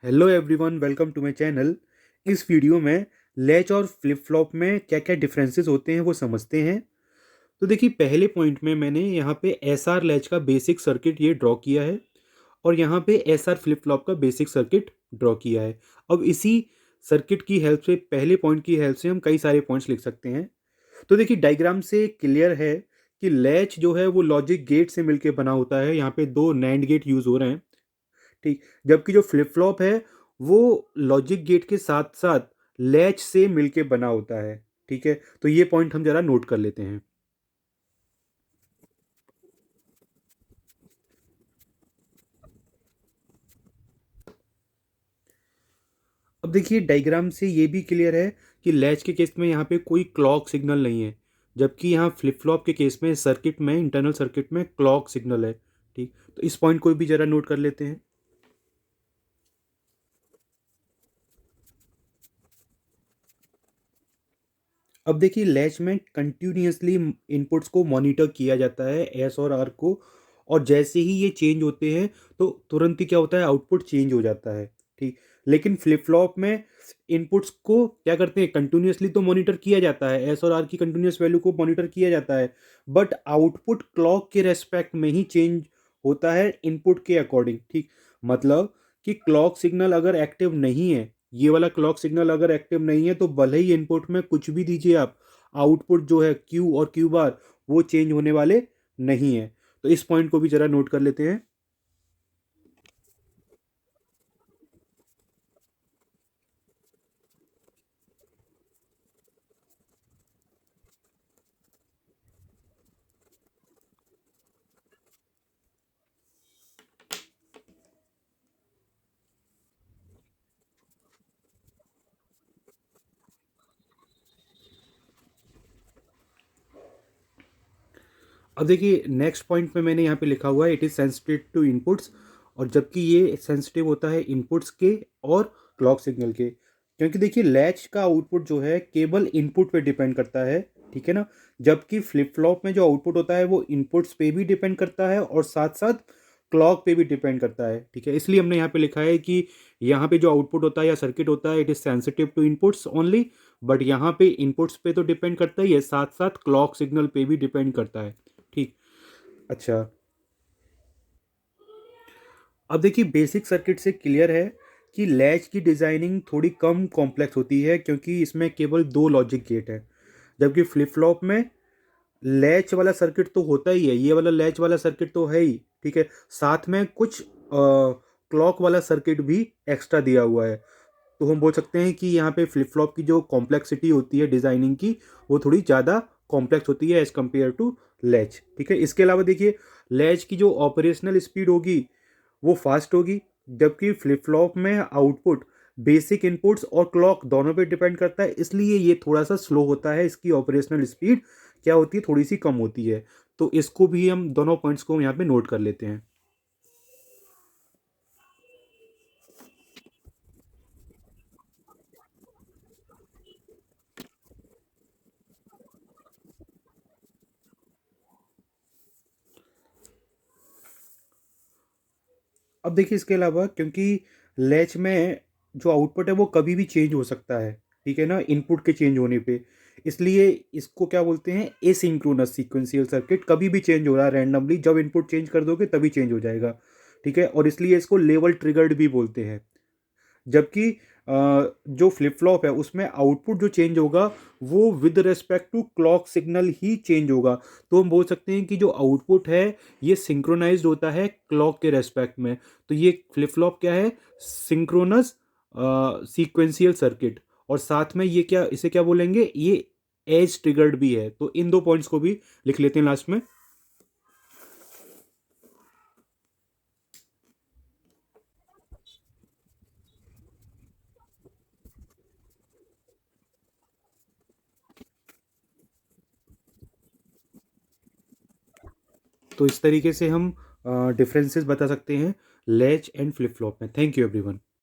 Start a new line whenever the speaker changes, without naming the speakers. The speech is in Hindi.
Hello everyone, welcome to my channel. इस वीडियो में लैच और फ्लिप फ्लॉप में क्या क्या डिफरेंसेस होते हैं वो समझते हैं। तो देखिए, पहले पॉइंट में मैंने यहाँ पे एस आर लैच का बेसिक सर्किट ये ड्रॉ किया है और यहाँ पे एस आर फ्लिप फ्लॉप का बेसिक सर्किट ड्रॉ किया है। अब इसी सर्किट की हेल्प से, पहले पॉइंट की हेल्प से हम कई सारे पॉइंट्स लिख सकते हैं। तो देखिए, डायग्राम से क्लियर है कि लैच जो है वो लॉजिक गेट से मिलकर बना होता है। यहाँ पे दो नैंड गेट यूज हो रहे हैं, ठीक। जबकि जो फ्लिप फ्लॉप है वो लॉजिक गेट के साथ साथ लैच से मिलके बना होता है, ठीक है। तो ये पॉइंट हम जरा नोट कर लेते हैं। अब देखिए, डायग्राम से ये भी क्लियर है कि लैच के केस में यहाँ पे कोई क्लॉक सिग्नल नहीं है, जबकि यहाँ फ्लिप फ्लॉप के केस में सर्किट में, इंटरनल सर्किट में क्लॉक सिग्नल है, ठीक। तो इस पॉइंट को भी जरा नोट कर लेते हैं। अब देखिए, लैच में कंटिन्यूअसली इनपुट्स को मॉनिटर किया जाता है, एस और आर को। और जैसे ही ये चेंज होते हैं तो तुरंत ही क्या होता है, आउटपुट चेंज हो जाता है, ठीक। लेकिन फ्लिप फ्लॉप में इनपुट्स को क्या करते हैं, कंटिन्यूअसली तो मॉनिटर किया जाता है, एस और आर की कंटिन्यूअस वैल्यू को मॉनिटर किया जाता है, बट आउटपुट क्लॉक के रेस्पेक्ट में ही चेंज होता है इनपुट के अकॉर्डिंग, ठीक। मतलब कि क्लॉक सिग्नल अगर एक्टिव नहीं है, ये वाला क्लॉक सिग्नल अगर एक्टिव नहीं है, तो भले ही इनपुट में कुछ भी दीजिए आप, आउटपुट जो है क्यू और क्यू बार वो चेंज होने वाले नहीं है। तो इस पॉइंट को भी जरा नोट कर लेते हैं। अब देखिए, नेक्स्ट पॉइंट में मैंने यहाँ पे लिखा हुआ है, it is sensitive to inputs. और जबकि ये सेंसिटिव होता है इनपुट्स के और क्लॉक सिग्नल के, क्योंकि देखिए लैच का आउटपुट जो है केवल इनपुट पे डिपेंड करता है, ठीक है ना। जबकि फ्लिप फ्लॉप में जो आउटपुट होता है वो इनपुट्स पे भी डिपेंड करता है और साथ साथ क्लॉक पे भी डिपेंड करता है, ठीक है। इसलिए हमने यहाँ पे लिखा है कि यहाँ पे जो आउटपुट होता है या सर्किट होता है, it is sensitive to inputs only. But यहाँ पे इनपुट्स पे तो डिपेंड करता ही है, साथ साथ क्लॉक सिग्नल पे भी डिपेंड करता है, ठीक। अच्छा, अब देखिए, बेसिक सर्किट से क्लियर है कि लैच की डिज़ाइनिंग थोड़ी कम कॉम्प्लेक्स होती है, क्योंकि इसमें केवल दो लॉजिक गेट है। जबकि फ्लिप फ्लॉप में लैच वाला सर्किट तो होता ही है, ये वाला लैच वाला सर्किट तो है ही, ठीक है। साथ में कुछ क्लॉक वाला सर्किट भी एक्स्ट्रा दिया हुआ है। तो हम बोल सकते हैं कि यहाँ पे फ्लिप फ्लॉप की जो कॉम्प्लेक्सिटी होती है डिज़ाइनिंग की, वो थोड़ी ज़्यादा कॉम्प्लेक्स होती है एज़ कम्पेयर टू लैच, ठीक है। इसके अलावा देखिए, लैच की जो ऑपरेशनल स्पीड होगी वो फास्ट होगी, जबकि फ्लिप फ्लॉप में आउटपुट बेसिक इनपुट्स और क्लॉक दोनों पे डिपेंड करता है, इसलिए ये थोड़ा सा स्लो होता है। इसकी ऑपरेशनल स्पीड क्या होती है, थोड़ी सी कम होती है। तो इसको भी हम दोनों पॉइंट्स को यहाँ पे नोट कर लेते हैं। अब देखिए, इसके अलावा क्योंकि लैच में जो आउटपुट है वो कभी भी चेंज हो सकता है, ठीक है ना, इनपुट के चेंज होने पे। इसलिए इसको क्या बोलते हैं, एसिंक्रोनस सीक्वेंशियल सर्किट। कभी भी चेंज हो रहा है रैंडमली, जब इनपुट चेंज कर दोगे तभी चेंज हो जाएगा, ठीक है। और इसलिए इसको लेवल ट्रिगर्ड भी बोलते हैं। जबकि जो फ्लिप फ्लॉप है उसमें आउटपुट जो चेंज होगा वो with respect to clock signal ही चेंज होगा। तो हम बोल सकते हैं कि जो आउटपुट है ये सिंक्रोनाइज्ड होता है क्लॉक के रेस्पेक्ट में। तो ये फ्लिप फ्लॉप क्या है, सिंक्रोनस सीक्वेंशियल सर्किट। और साथ में ये क्या, इसे क्या बोलेंगे, ये एज ट्रिगर्ड भी है। तो इन दो पॉइंट्स को भी लिख लेते हैं लास्ट में। तो इस तरीके से हम डिफरेंसेस बता सकते हैं लैच एंड फ्लिप फ्लॉप में। Thank you everyone.